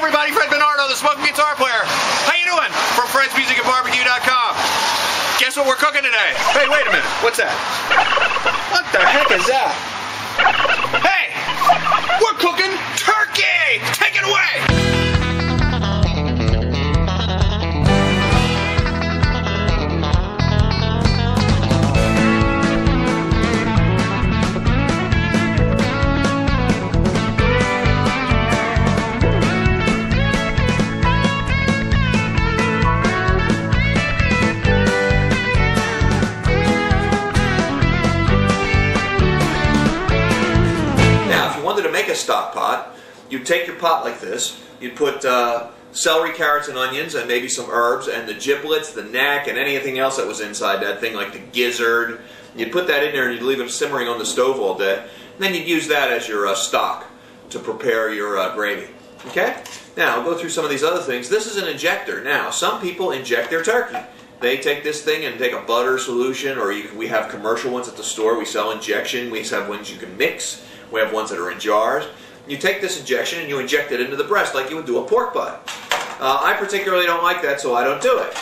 everybody, Fred Bernardo, the Smoking Guitar Player. How you doing? From Fred'sMusicAndBarbecue.com. Guess what we're cooking today? Hey, wait a minute. What's that? What the heck is that? Hey! We're cooking turkey! Take it away! To make a stock pot, you'd take your pot like this, you'd put celery, carrots, and onions, and maybe some herbs, and the giblets, the neck, and anything else that was inside that thing, like the gizzard. You'd put that in there and you'd leave it simmering on the stove all day, and then you'd use that as your stock to prepare your gravy. Okay? Now, I'll go through some of these other things. This is an injector. Now, some people inject their turkey. They take this thing and take a butter solution, or we have commercial ones at the store. We sell injection. We have ones you can mix. We have ones that are in jars. You take this injection and you inject it into the breast like you would do a pork butt. I particularly don't like that, so I don't do it.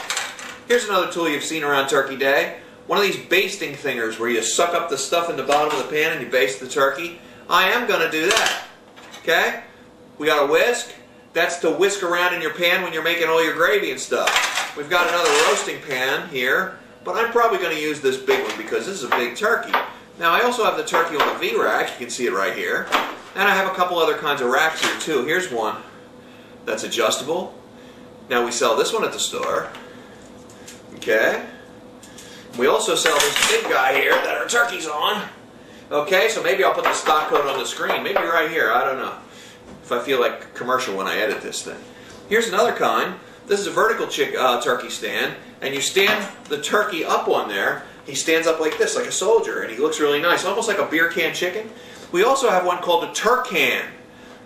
Here's another tool you've seen around Turkey Day. One of these basting thingers where you suck up the stuff in the bottom of the pan and you baste the turkey. I am going to do that. Okay? We got a whisk. That's to whisk around in your pan when you're making all your gravy and stuff. We've got another roasting pan here, but I'm probably going to use this big one because this is a big turkey. Now, I also have the turkey on the V-rack. You can see it right here. And I have a couple other kinds of racks here, too. Here's one that's adjustable. Now, we sell this one at the store. Okay. We also sell this big guy here that our turkey's on. Okay, so maybe I'll put the stock code on the screen. Maybe right here. I don't know. If I feel like commercial when I edit this thing. Here's another kind. This is a vertical turkey stand. And you stand the turkey up on there. He stands up like this, like a soldier, and he looks really nice, almost like a beer can chicken. We also have one called a Turkan.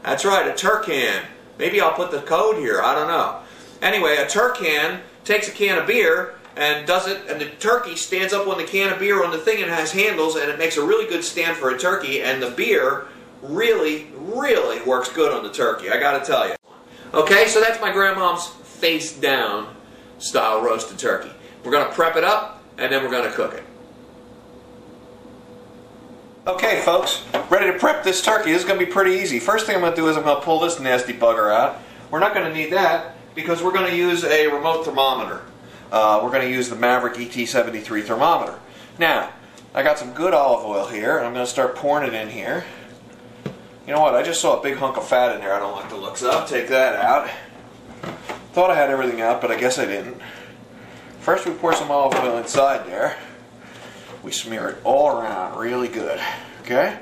That's right, a Turkan. Maybe I'll put the code here, I don't know. Anyway, a Turkan takes a can of beer and does it, and the turkey stands up on the can of beer on the thing and has handles, and it makes a really good stand for a turkey, and the beer really, really works good on the turkey, I gotta tell you. Okay, so that's my grandmom's face down style roasted turkey. We're gonna prep it up, and then we're going to cook it. Okay, folks, ready to prep this turkey. This is going to be pretty easy. First thing I'm going to do is I'm going to pull this nasty bugger out. We're not going to need that because we're going to use a remote thermometer. We're going to use the Maverick ET73 thermometer. Now, I got some good olive oil here, and I'm going to start pouring it in here. You know what? I just saw a big hunk of fat in there. I don't like the looks of. Take that out. Thought I had everything out, but I guess I didn't. First we pour some olive oil inside there. We smear it all around really good. Okay?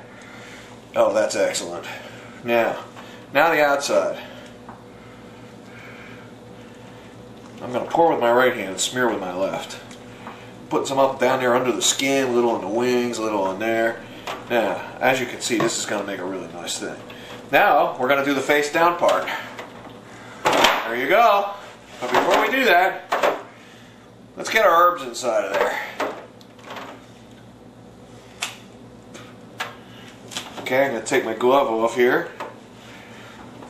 Oh, that's excellent. Now the outside. I'm going to pour with my right hand and smear with my left. Put some up down there under the skin, a little on the wings, a little on there. Now, as you can see, this is going to make a really nice thing. Now, we're going to do the face down part. There you go. But before we do that, let's get our herbs inside of there. Okay, I'm going to take my glove off here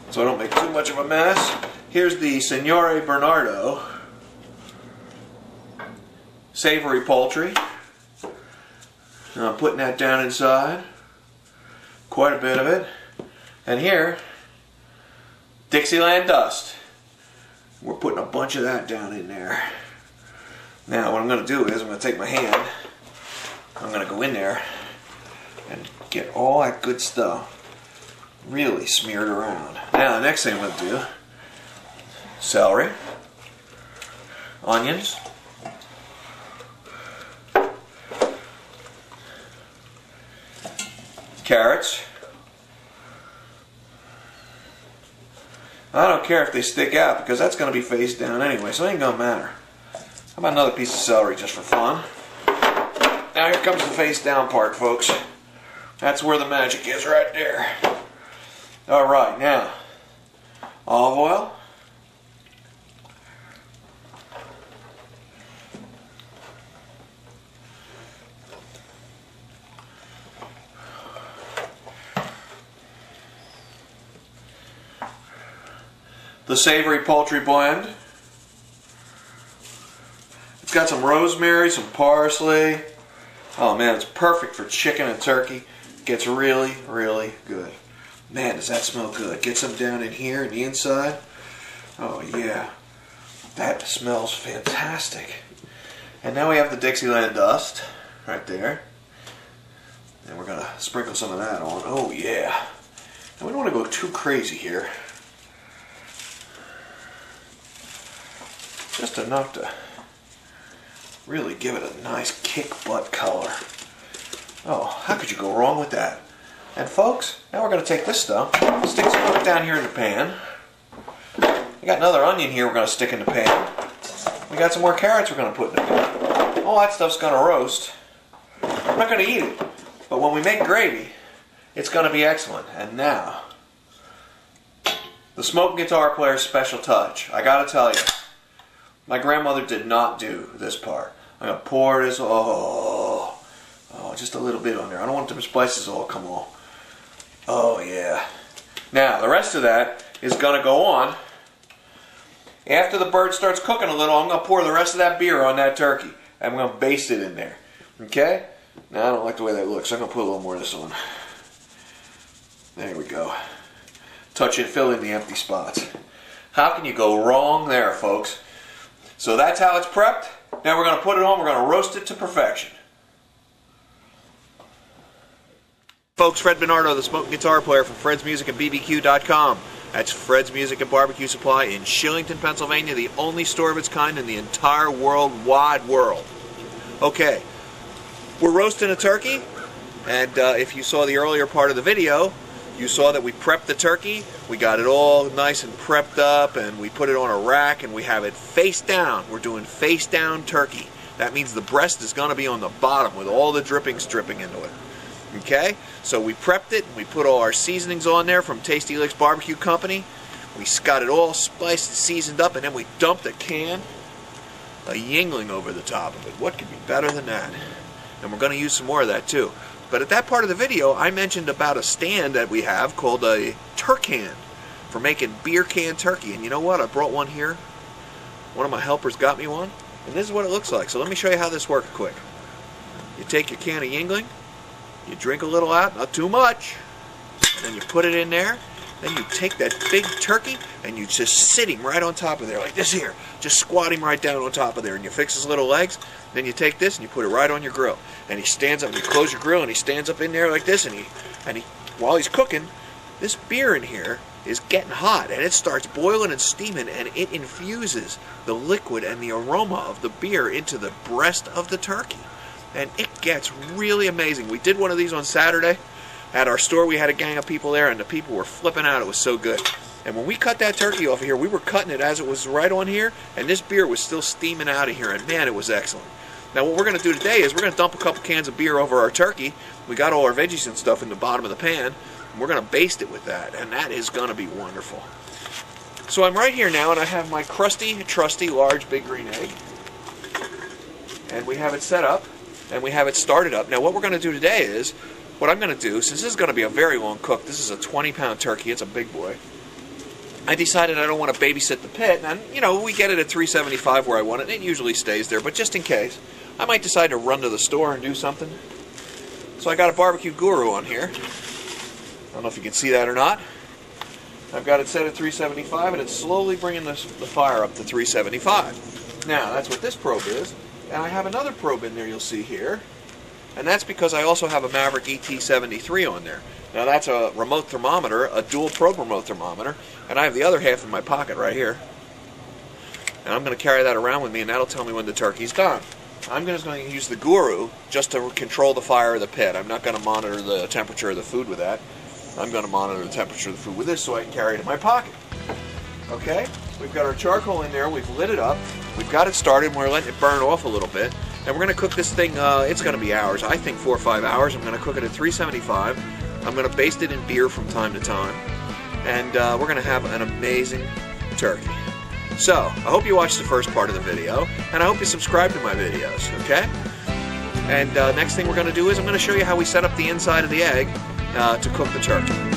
so I don't make too much of a mess. Here's the Signore Bernardo savory poultry. Now I'm putting that down inside. Quite a bit of it. And here, Dixieland dust. We're putting a bunch of that down in there. Now what I'm going to do is I'm going to take my hand, I'm going to go in there and get all that good stuff really smeared around. Now the next thing I'm going to do, celery, onions, carrots. I don't care if they stick out because that's going to be face down anyway, so it ain't going to matter. How about another piece of celery just for fun? Now here comes the face down part, folks. That's where the magic is, right there. Alright, now, olive oil. the savory poultry blend. It's got some rosemary, some parsley. Oh man, it's perfect for chicken and turkey. It gets really, really good. Man, does that smell good. Get some down in here, in the inside. Oh yeah, that smells fantastic. And now we have the Dixieland dust right there. And we're gonna sprinkle some of that on. Oh yeah. And we don't want to go too crazy here. Just enough to really give it a nice kick butt color. Oh, how could you go wrong with that? And folks, now we're going to take this stuff, stick some of it down here in the pan. We got another onion here we're going to stick in the pan. We got some more carrots we're going to put in the pan. All that stuff's going to roast. I'm not going to eat it, but when we make gravy, it's going to be excellent. And now, the Smokinguitarplayer special touch. I got to tell you, my grandmother did not do this part. I'm going to pour this, just a little bit on there. I don't want the spices all come off. Oh yeah. Now, the rest of that is going to go on. After the bird starts cooking a little, I'm going to pour the rest of that beer on that turkey. I'm going to baste it in there. Okay? Now, I don't like the way that looks, so I'm going to put a little more of this on. There we go. Touch it, fill in the empty spots. How can you go wrong there, folks? So that's how it's prepped. Now we're going to put it on, we're going to roast it to perfection. Folks, Fred Bernardo, the Smokinguitarplayer from fredsmusicandbbq.com. That's Fred's Music and Barbecue Supply in Shillington, Pennsylvania, the only store of its kind in the entire wide world. Okay, we're roasting a turkey, and if you saw the earlier part of the video, you saw that we prepped the turkey. We got it all nice and prepped up, and we put it on a rack, and we have it face down. We're doing face down turkey. That means the breast is going to be on the bottom with all the drippings dripping into it. Okay? So we prepped it, and we put all our seasonings on there from Tasty Licks Barbecue Company. We got it all spiced and seasoned up, and then we dumped a can of Yuengling over the top of it. What could be better than that? And we're going to use some more of that too. But at that part of the video, I mentioned about a stand that we have called a Turcan for making beer can turkey. And you know what? I brought one here. One of my helpers got me one. And this is what it looks like. So let me show you how this works quick. You take your can of Yuengling. You drink a little out, not too much. And then you put it in there. Then you take that big turkey and you just sit him right on top of there like this here. Just squat him right down on top of there. And you fix his little legs. Then you take this and you put it right on your grill. And he stands up and you close your grill and he stands up in there like this. And he while he's cooking, this beer in here is getting hot. And it starts boiling and steaming. And it infuses the liquid and the aroma of the beer into the breast of the turkey. And it gets really amazing. We did one of these on Saturday. At our store, we had a gang of people there, and the people were flipping out. It was so good. And when we cut that turkey off of here, we were cutting it as it was right on here, and this beer was still steaming out of here, and man, it was excellent. Now, what we're going to do today is we're going to dump a couple cans of beer over our turkey. We got all our veggies and stuff in the bottom of the pan, and we're going to baste it with that, and that is going to be wonderful. So I'm right here now, and I have my crusty, trusty, large, big green egg. And we have it set up, and we have it started up. Now, what we're going to do today is, what I'm going to do, since this is going to be a very long cook, this is a 20-pound turkey, it's a big boy, I decided I don't want to babysit the pit, and you know, we get it at 375 where I want it, and it usually stays there, but just in case, I might decide to run to the store and do something. So I got a barbecue guru on here. I don't know if you can see that or not. I've got it set at 375, and it's slowly bringing the fire up to 375. Now, that's what this probe is, and I have another probe in there you'll see here. And that's because I also have a Maverick ET73 on there. Now that's a remote thermometer, a dual probe remote thermometer, and I have the other half in my pocket right here. And I'm going to carry that around with me, and that'll tell me when the turkey's done. I'm just going to use the Guru just to control the fire of the pit. I'm not going to monitor the temperature of the food with that. I'm going to monitor the temperature of the food with this so I can carry it in my pocket. Okay, we've got our charcoal in there, we've lit it up, we've got it started, and we're letting it burn off a little bit. And we're going to cook this thing, it's going to be hours, I think 4 or 5 hours. I'm going to cook it at 375. I'm going to baste it in beer from time to time. And we're going to have an amazing turkey. So, I hope you watched the first part of the video, and I hope you subscribe to my videos, okay? And next thing we're going to do is I'm going to show you how we set up the inside of the egg to cook the turkey.